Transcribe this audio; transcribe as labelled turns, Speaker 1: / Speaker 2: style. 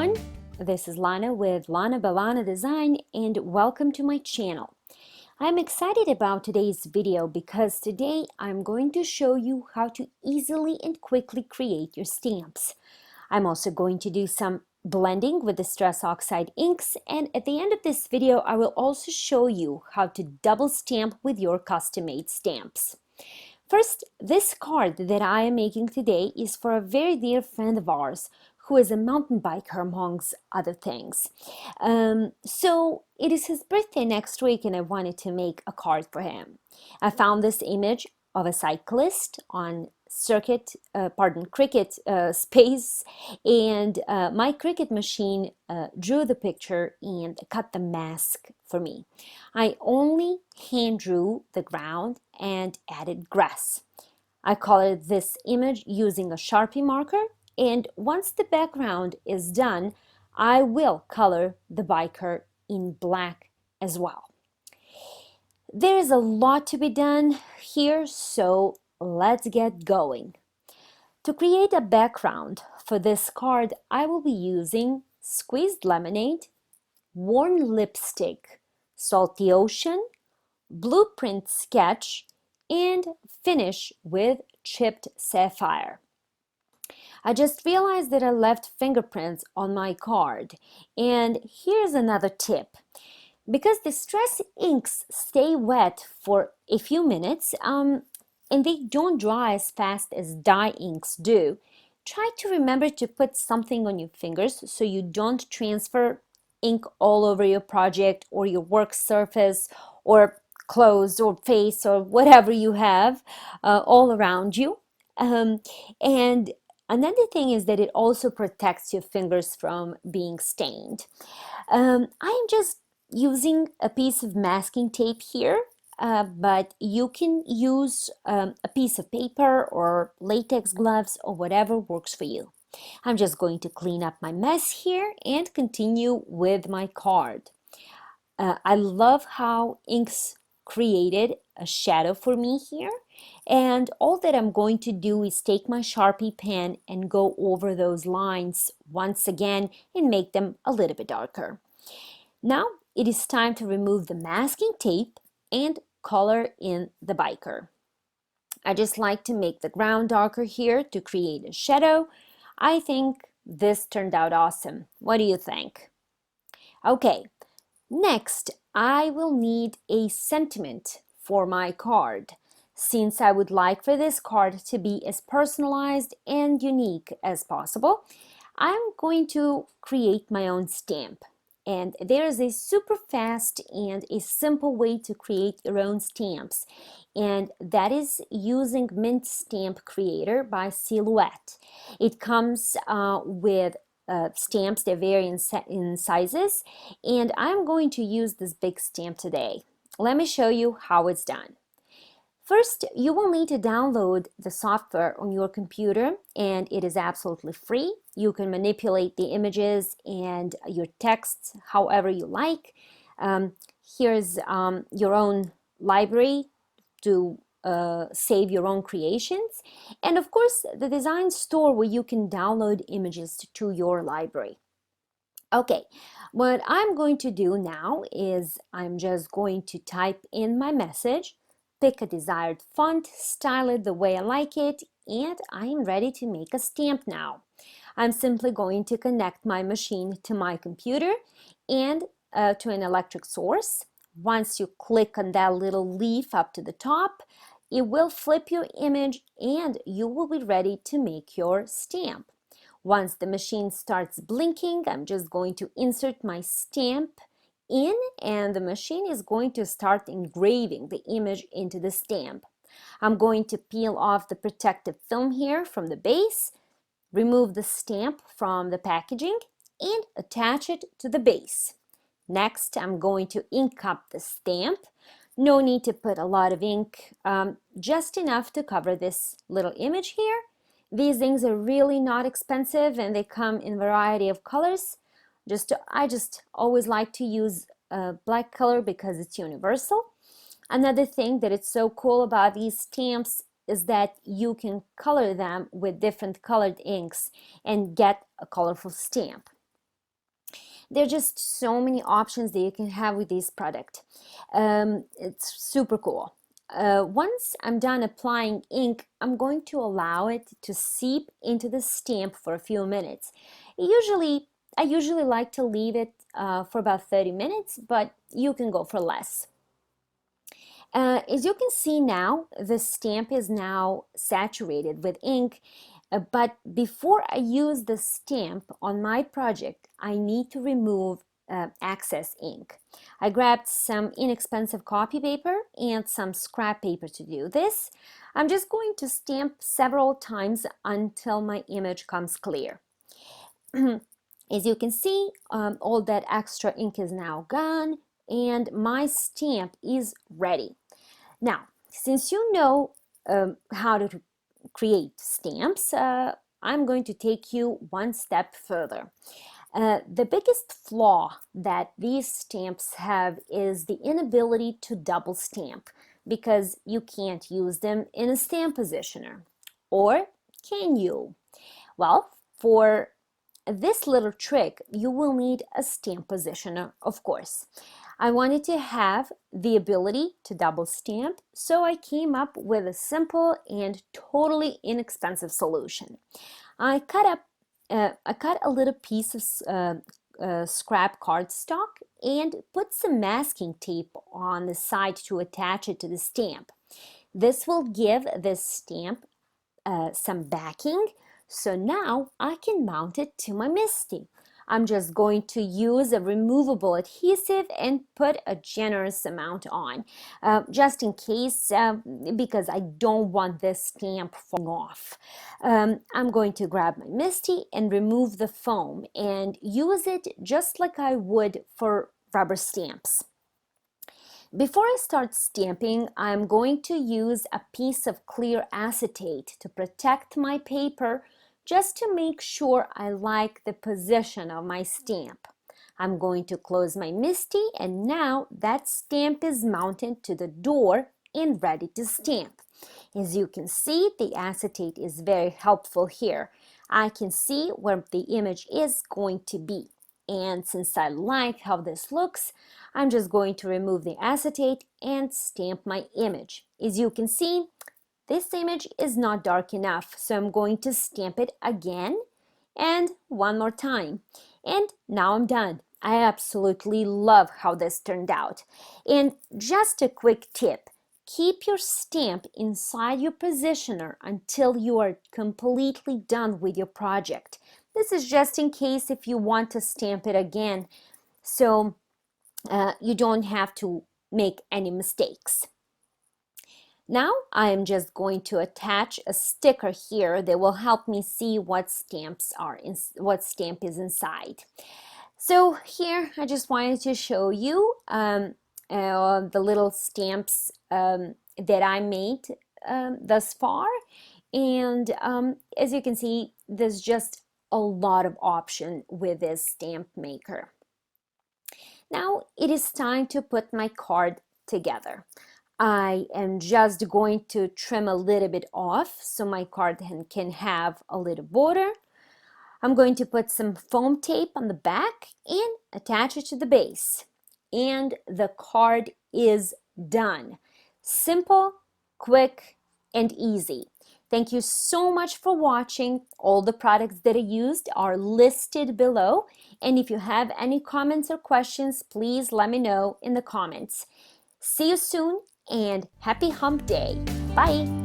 Speaker 1: everyone, this is Lana with Lana Balana Design and welcome to my channel. I'm excited about today's video because today I'm going to show you how to easily and quickly create your stamps. I'm also going to do some blending with the Stress Oxide inks, and at the end of this video I will also show you how to double stamp with your custom-made stamps. First, this card that I am making today is for a very dear friend of ours who is a mountain biker amongst other things. So it is his birthday next week and I wanted to make a card for him. I found this image of a cyclist on cricket space, and my Cricut machine drew the picture and cut the mask for me. I only hand drew the ground and added grass. I colored this image using a Sharpie marker, and once the background is done, I will color the biker in black as well. There is a lot to be done here, so let's get going. To create a background for this card, I will be using squeezed lemonade, worn lipstick, salty ocean, blueprint sketch, and finish with chipped sapphire. I just realized that I left fingerprints on my card, and here's another tip. Because the Stress inks stay wet for a few minutes and they don't dry as fast as dye inks do, try to remember to put something on your fingers so you don't transfer ink all over your project or your work surface or clothes or face or whatever you have all around you. And another thing is that it also protects your fingers from being stained. I'm just using a piece of masking tape here, but you can use a piece of paper or latex gloves or whatever works for you. I'm just going to clean up my mess here and continue with my card. I love how inks created a shadow for me here, and all that I'm going to do is take my Sharpie pen and go over those lines once again and make them a little bit darker. Now it is time to remove the masking tape and color in the biker. I just like to make the ground darker here to create a shadow. I think this turned out awesome. What do you think? Okay, next I will need a sentiment for my card. Since I would like for this card to be as personalized and unique as possible, I'm going to create my own stamp. And there is a super fast and a simple way to create your own stamps, and that is using Mint Stamp Creator by Silhouette. It comes with stamps that vary in sizes, and I'm going to use this big stamp today. Let me show you how it's done. First, you will need to download the software on your computer, and it is absolutely free. You can manipulate the images and your texts however you like. Here's your own library to save your own creations, and of course the design store where you can download images to your library. Okay, what I'm going to do now is I'm just going to type in my message, pick a desired font, style it the way I like it, and I am ready to make a stamp now. I'm simply going to connect my machine to my computer and to an electric source. Once you click on that little leaf up to the top, it will flip your image and you will be ready to make your stamp. Once the machine starts blinking, I'm just going to insert my stamp in, and the machine is going to start engraving the image into the stamp. I'm going to peel off the protective film here from the base, remove the stamp from the packaging, and attach it to the base. Next, I'm going to ink up the stamp. No need to put a lot of ink, just enough to cover this little image here. These inks are really not expensive and they come in a variety of colors. I just always like to use black color because it's universal. Another thing that is so cool about these stamps is that you can color them with different colored inks and get a colorful stamp. There are just so many options that you can have with this product. It's super cool. Once I'm done applying ink, I'm going to allow it to seep into the stamp for a few minutes. I usually like to leave it for about 30 minutes, but you can go for less. As you can see now, the stamp is now saturated with ink, but before I use the stamp on my project, I need to remove excess ink. I grabbed some inexpensive copy paper and some scrap paper to do this. I'm just going to stamp several times until my image comes clear. As you can see, all that extra ink is now gone and my stamp is ready. Now, since you know how to create stamps, I'm going to take you one step further. The biggest flaw that these stamps have is the inability to double stamp, because you can't use them in a stamp positioner. Or can you? Well, for this little trick, you will need a stamp positioner, of course. I wanted to have the ability to double stamp, so I came up with a simple and totally inexpensive solution. I cut a little piece of scrap cardstock and put some masking tape on the side to attach it to the stamp. This will give this stamp some backing, so now I can mount it to my Misti. I'm just going to use a removable adhesive and put a generous amount on, just in case, because I don't want this stamp falling off. I'm going to grab my Misti and remove the foam and use it just like I would for rubber stamps. Before I start stamping, I'm going to use a piece of clear acetate to protect my paper, just to make sure I like the position of my stamp. I'm going to close my Misti, and now that stamp is mounted to the door and ready to stamp. As you can see, the acetate is very helpful here. I can see where the image is going to be. And since I like how this looks, I'm just going to remove the acetate and stamp my image. As you can see, this image is not dark enough, so I'm going to stamp it again and one more time. And now I'm done. I absolutely love how this turned out. And just a quick tip, keep your stamp inside your positioner until you are completely done with your project. This is just in case if you want to stamp it again, so you don't have to make any mistakes. Now I am just going to attach a sticker here that will help me see what stamp is inside. So here I just wanted to show you the little stamps that I made thus far, and as you can see, there's just a lot of option with this stamp maker. Now it is time to put my card together. I am just going to trim a little bit off so my card can have a little border. I'm going to put some foam tape on the back and attach it to the base. And the card is done. Simple, quick, and easy. Thank you so much for watching. All the products that I used are listed below. And if you have any comments or questions, please let me know in the comments. See you soon and happy hump day. Bye.